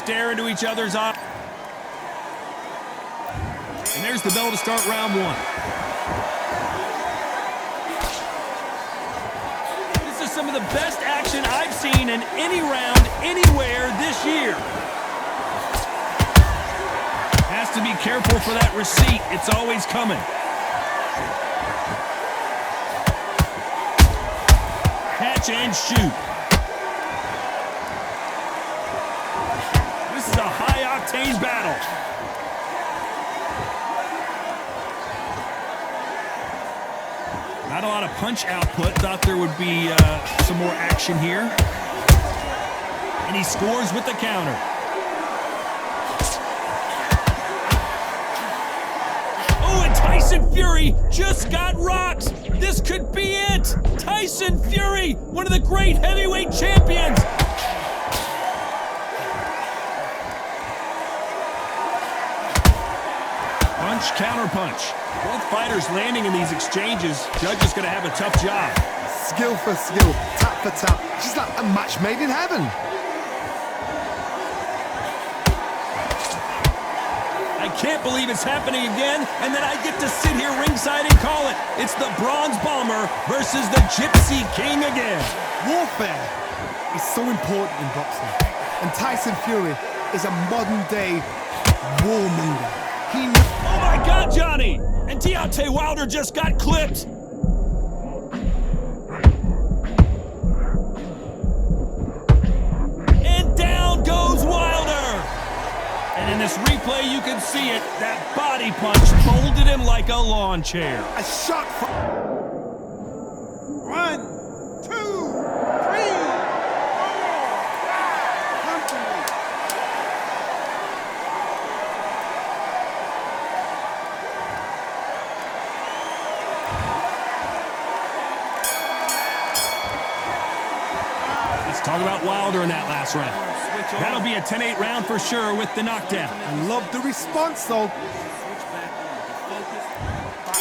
stare into each other's eyes. And there's the bell to start round one. This is some of the best action I've seen in any round, anywhere this year. Has to be careful for that receipt. It's always coming. Catch and shoot. This is a high-octane battle. Not a lot of punch output. Thought there would be some more action here. And he scores with the counter. Oh, and Tyson Fury just got rocked. This could be it. Tyson Fury, one of the great heavyweight champions. Punch, counter punch. Both fighters landing in these exchanges. Judge is going to have a tough job. Skill for skill, tap for tap. Just like a match made in heaven. I can't believe it's happening again, and then I get to sit here ringside and call it. It's the Bronze Bomber versus the Gypsy King again. Warfare is so important in boxing. And Tyson Fury is a modern-day warmonger. Oh my God, Johnny! And Deontay Wilder just got clipped. And down goes Wilder. And in this replay, you can see it. That body punch folded him like a lawn chair. A shot from... 1, 2, 3, 4. Talk about Wilder in that last round. That'll be a 10-8 round for sure with the knockdown. I love the response, though.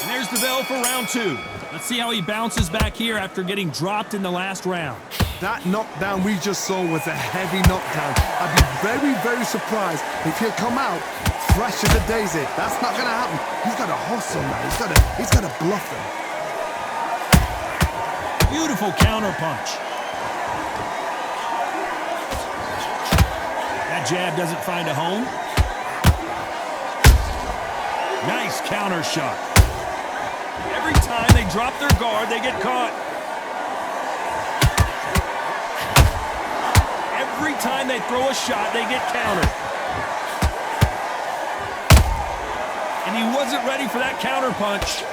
And there's the bell for round two. Let's see how he bounces back here after getting dropped in the last round. That knockdown we just saw was a heavy knockdown. I'd be very, very surprised if he'll come out fresh as a daisy. That's not going to happen. He's got to hustle now. He's got to bluff them. Beautiful counter punch. That jab doesn't find a home. Nice counter shot. Every time they drop their guard, they get caught. Every time they throw a shot, they get countered. And he wasn't ready for that counter punch.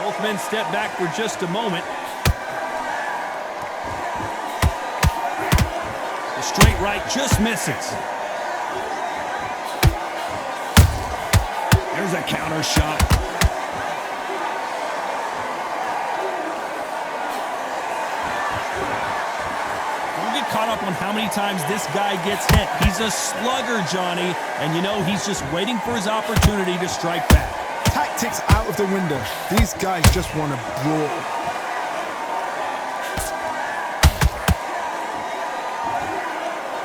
Both men step back for just a moment. The straight right just misses. There's a counter shot. Don't get caught up on how many times this guy gets hit. He's a slugger, Johnny, and you know he's just waiting for his opportunity to strike back. Tactics out of the window. These guys just want to brawl.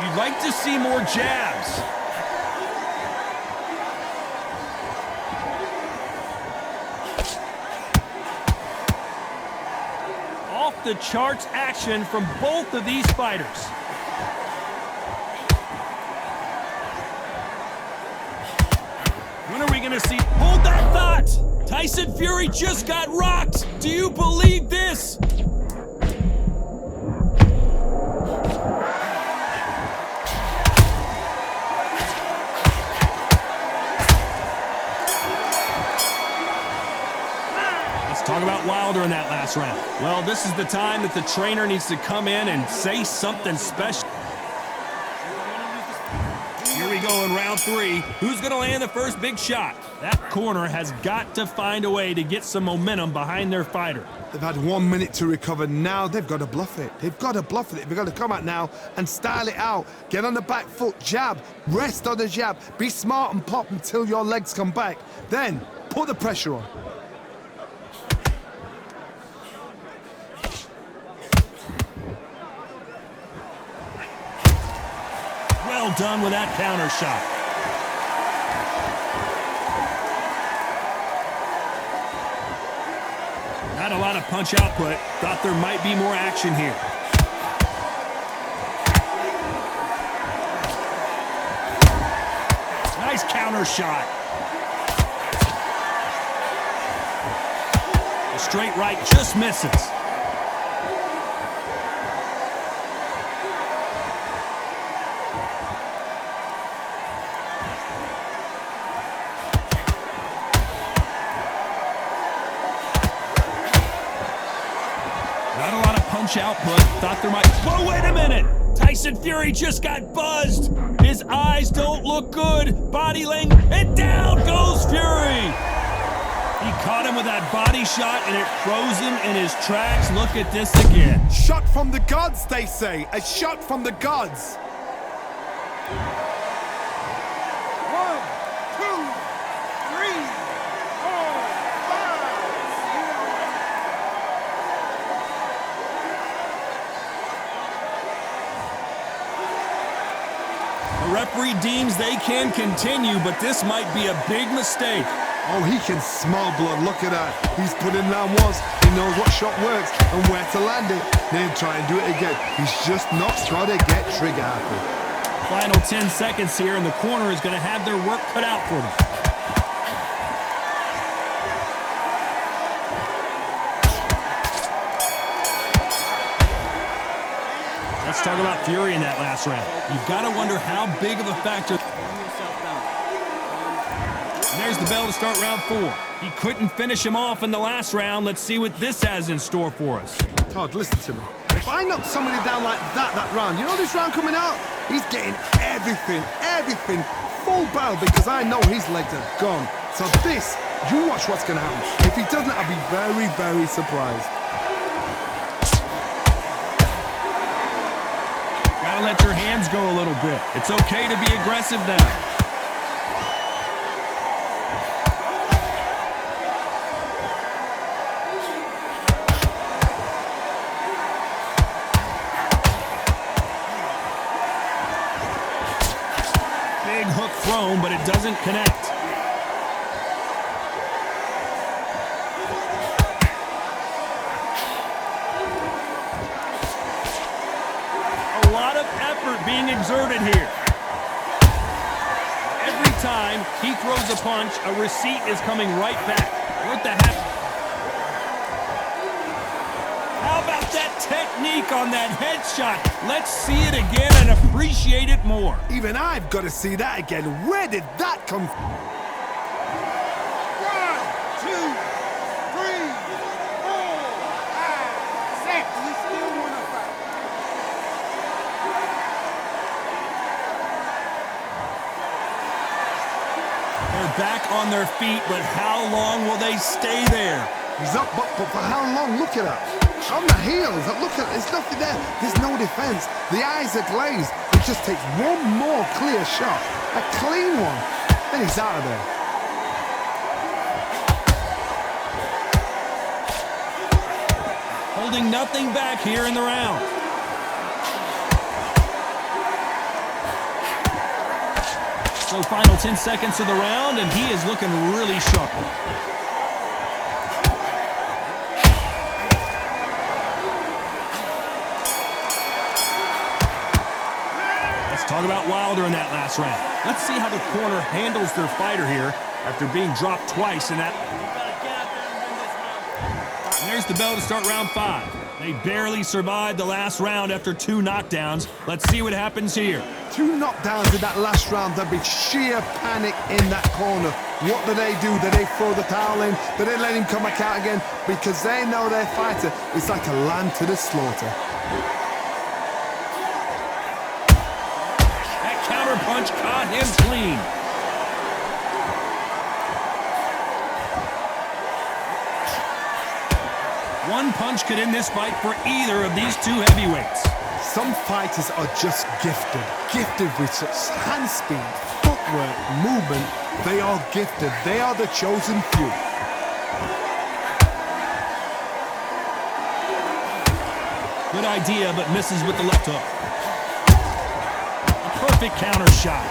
You'd like to see more jabs. Off the charts action from both of these fighters. When are we going to see? Hold that thought! Tyson Fury just got rocked! Do you believe this? Talk about Wilder in that last round. Well, this is the time that the trainer needs to come in and say something special. Here we go in round three. Who's going to land the first big shot? That corner has got to find a way to get some momentum behind their fighter. They've had 1 minute to recover. Now they've got to bluff it. They've got to bluff it. They've got to come out now and style it out. Get on the back foot, jab, rest on the jab. Be smart and pop until your legs come back. Then put the pressure on. Well done with that counter shot. Not a lot of punch output. Thought there might be more action here. Nice counter shot. The straight right just misses. Not a lot of punch output. Thought there might... Whoa, wait a minute! Tyson Fury just got buzzed. His eyes don't look good. Body laying... And down goes Fury! He caught him with that body shot, and it froze him in his tracks. Look at this again. Shot from the gods, they say. A shot from the gods. 1, 2, 3, 4, 5. The referee deems they can continue, but this might be a big mistake. Oh, he can smell blood. Look at that. He's put it down once. He knows what shot works and where to land it. Then try and do it again. He's just not trying to get trigger happy. Final 10 seconds here, and the corner is going to have their work cut out for them. Let's talk about Fury in that last round. You've got to wonder how big of a factor. And there's the bell to start round 4. He couldn't finish him off in the last round. Let's see what this has in store for us. Todd, listen to me. If I knock somebody down like that round, you know this round coming out? He's getting everything, full barrel, because I know his legs are gone. So this, you watch what's going to happen. If he doesn't, I'll be very, very surprised. Gotta let your hands go a little bit. It's okay to be aggressive now. Big hook thrown, but it doesn't connect. A lot of effort being exerted here. Every time he throws a punch, a receipt is coming right back. What the heck? How about that technique on that headshot? Let's see it again and appreciate it more. Even I've got to see that again. Where did that come from? 1, 2, 3, 4, 5, 6. We still want to fight. They're back on their feet, but how long will they stay there? He's up, but for how long? Look at that. On the heels, look at, there's nothing there. There's no defense. The eyes are glazed. It just takes one more clear shot, a clean one, then he's out of there. Holding nothing back here in the round. So final 10 seconds of the round, and he is looking really sharp. Talk about Wilder in that last round. Let's see how the corner handles their fighter here after being dropped twice in that. And there's the bell to start round 5. They barely survived the last round after 2 knockdowns. Let's see what happens here. 2 knockdowns in that last round. There'll be sheer panic in that corner. What do? Do they throw the towel in? Do they let him come back out again? Because they know their fighter is like a lamb to the slaughter. Punch caught him clean. One punch could end this fight for either of these 2 heavyweights. Some fighters are just gifted with such hand speed, footwork, movement. They are gifted. They are the chosen few. Good idea, but misses with the left hook. perfect counter shot.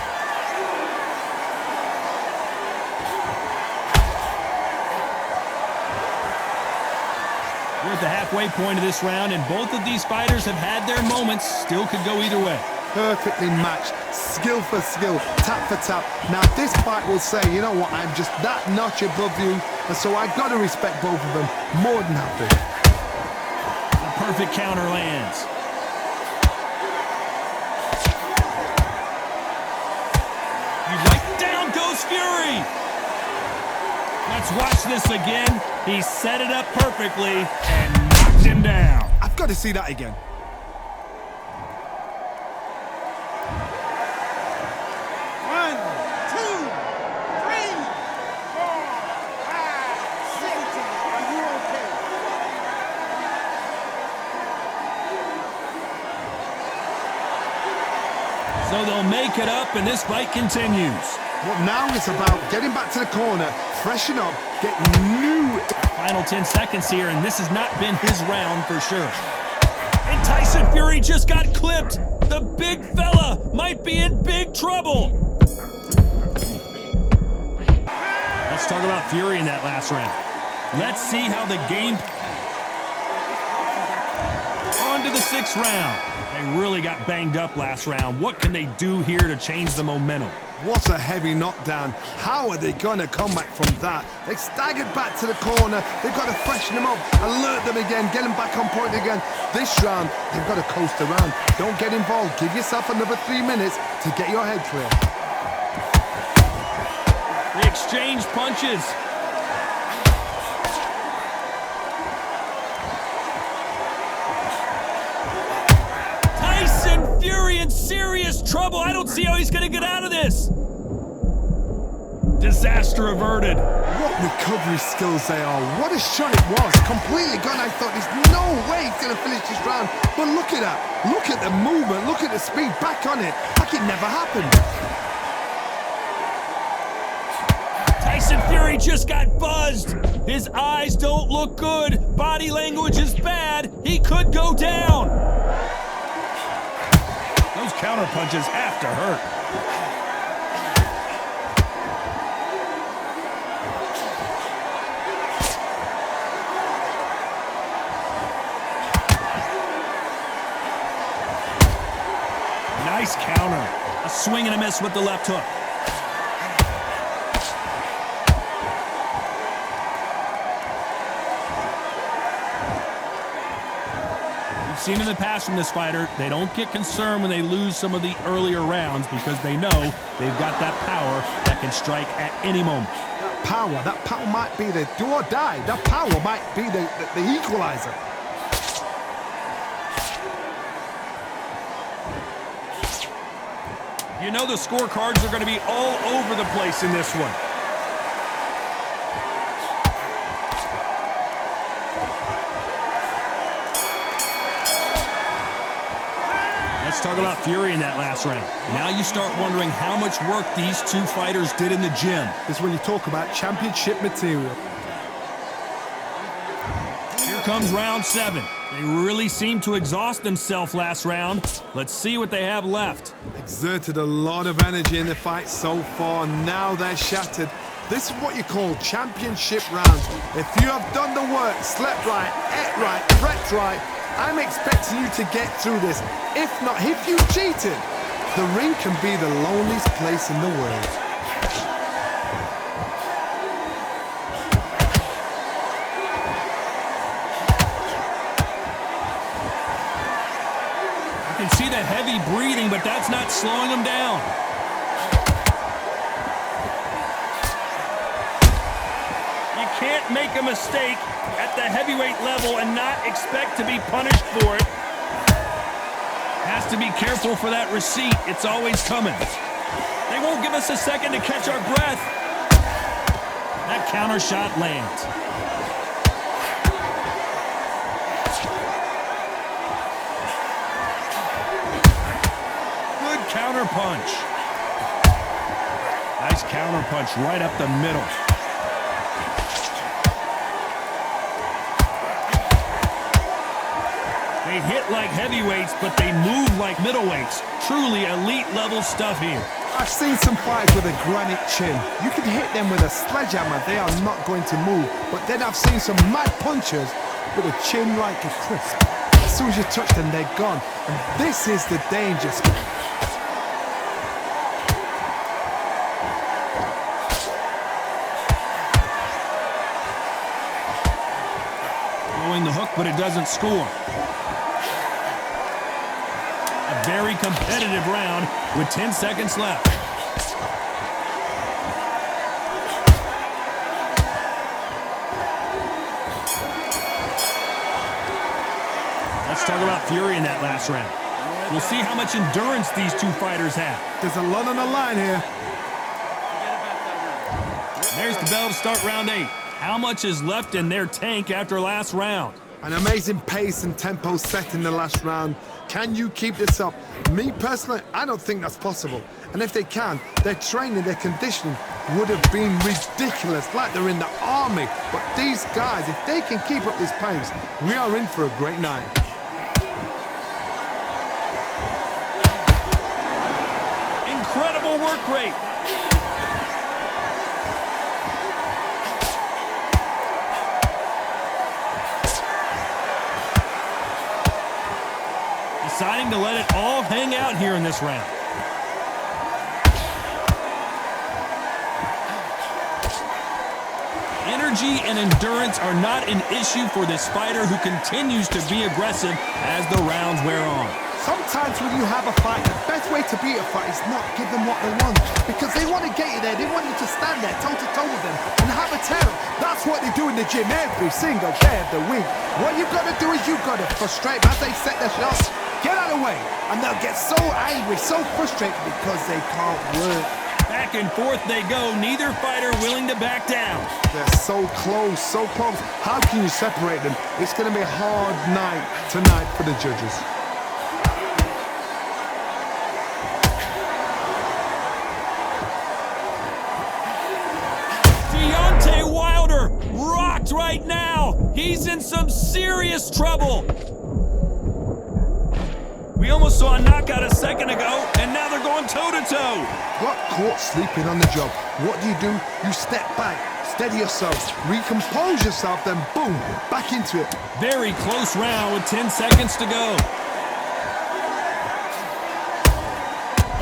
We're at the halfway point of this round, and both of these fighters have had their moments. Still could go either way. Perfectly matched, skill for skill, tap for tap. Now this fight will say, you know what, I'm just that notch above you, and so I've got to respect both of them more than happy. The perfect counter lands. Down goes Fury. Let's watch this again. He set it up perfectly and knocked him down. I've got to see that again. One, two, three, four, five, six. Are you okay? So they'll make it up, and this fight continues. Well, now it's about getting back to the corner, freshen up, get new. Final 10 seconds here, and this has not been his round for sure. And Tyson Fury just got clipped. The big fella might be in big trouble. Let's talk about Fury in that last round. Let's see how the game... On to the 6th round. They really got banged up last round. What can they do here to change the momentum? What a heavy knockdown. How are they going to come back from that? They staggered back to the corner. They've got to freshen them up, alert them again, get them back on point again. This round, they've got to coast around. Don't get involved. Give yourself another 3 minutes to get your head clear. They exchange punches. Fury in serious trouble. I don't see how he's going to get out of this. Disaster averted. What recovery skills they are. What a shot it was. Completely gone. I thought there's no way he's going to finish this round. But look at that. Look at the movement. Look at the speed. Back on it. Like it never happened. Tyson Fury just got buzzed. His eyes don't look good. Body language is bad. He could go down. Those counter punches have to hurt. Nice counter. A swing and a miss with the left hook. Seen in the past from this fighter, they don't get concerned when they lose some of the earlier rounds because they know they've got that power that can strike at any moment. That power might be the do or die. That power might be the equalizer. You know the scorecards are going to be all over the place in this one. Let's talk about Fury in that last round. Now you start wondering how much work these two fighters did in the gym. This is when you talk about championship material. Here comes round 7. They really seemed to exhaust themselves last round. Let's see what they have left. Exerted a lot of energy in the fight so far. Now they're shattered. This is what you call championship rounds. If you have done the work, slept right, ate right, prepped right, I'm expecting you to get through this. If not, if you cheated, the ring can be the loneliest place in the world. You can see the heavy breathing, but that's not slowing them down. You can't make a mistake at the heavyweight level and not expect to be punished for it. Has to be careful for that receipt. It's always coming. They won't give us a second to catch our breath. That counter shot lands. Good counter punch. Nice counter punch right up the middle. They hit like heavyweights, but they move like middleweights. Truly elite level stuff here. I've seen some fights with a granite chin. You can hit them with a sledgehammer, they are not going to move. But then I've seen some mad punchers with a chin like a crisp. As soon as you touch them, they're gone. And this is the danger. Throwing the hook, but it doesn't score. A very competitive round with 10 seconds left. Let's talk about fury in that last round. We'll see how much endurance these two fighters have. There's a lot on the line here. There's the bell to start round 8. How much is left in their tank after last round? An amazing pace and tempo set in the last round. Can you keep this up? Me personally, I don't think that's possible. And if they can, their training, their conditioning would have been ridiculous, like they're in the army. But these guys, if they can keep up this pace, we are in for a great night. Incredible work rate. Deciding to let it all hang out here in this round. Energy and endurance are not an issue for this fighter who continues to be aggressive as the rounds wear on. Sometimes when you have a fight, the best way to beat a fight is not give them what they want. Because they want to get you there, they want you to stand there toe-to-toe with them and have a tear. That's what they do in the gym every single day of the week. What you've got to do is you've got to frustrate them as they set their shots. Get out of the way, and they'll get so angry, so frustrated because they can't work. Back and forth they go, neither fighter willing to back down. They're so close, so close. How can you separate them? It's going to be a hard night tonight for the judges. Deontay Wilder rocked right now. He's in some serious trouble. We almost saw a knockout a second ago, and now they're going toe-to-toe. Got caught sleeping on the job. What do? You step back, steady yourself, recompose yourself, then boom, back into it. Very close round with 10 seconds to go.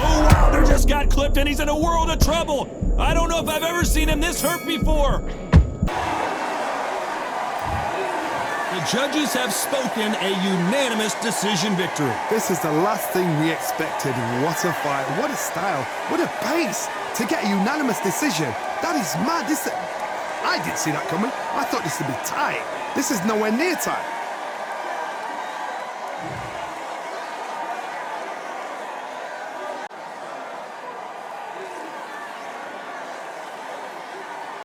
Oh, Wilder just got clipped, and he's in a world of trouble. I don't know if I've ever seen him this hurt before. The judges have spoken, a unanimous decision victory. This is the last thing we expected. What a fight, what a style, what a pace to get a unanimous decision. That is mad. I didn't see that coming. I thought this would be tight. This is nowhere near tight.